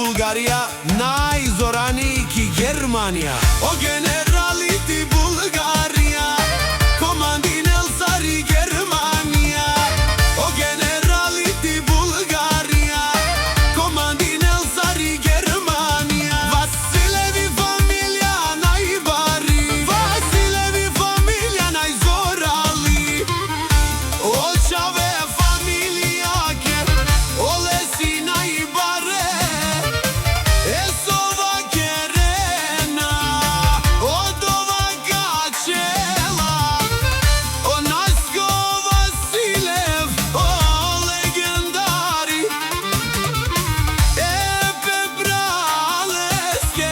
Bulgarija, najzoraniki Germanija. O generali ti Bulgarija, komandin Elsari Germanija. O generali ti Bulgarija, komandin Elsari Germanija. Vasilevi familija najbari, Vasilevi familija najzorali. Očave familijake, olesi najbare. Esova kerena, od ovoga čela. O Nasko Vasilev, o legendari. Epe Braleske,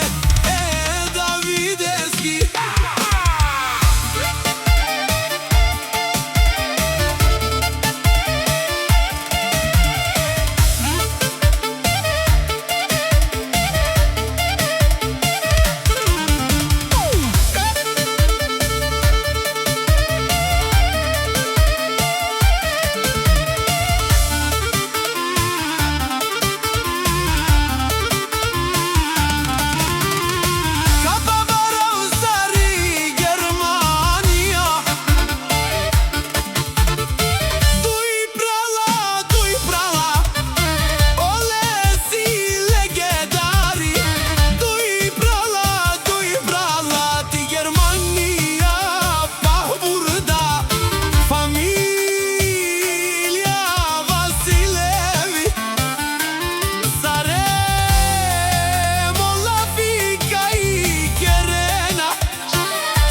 Davideski. Kapabara u stari Germanija. Duj prala, olesi legendari. Duj prala, ti Germanija. Pa burada familija Vasilevi. Saremo Lafika i Kerena.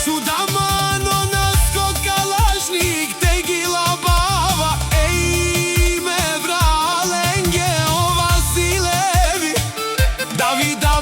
Čudamano Nasko Kalašnik, Tegila baba. Ejme vralenge o Vasilevi. Davida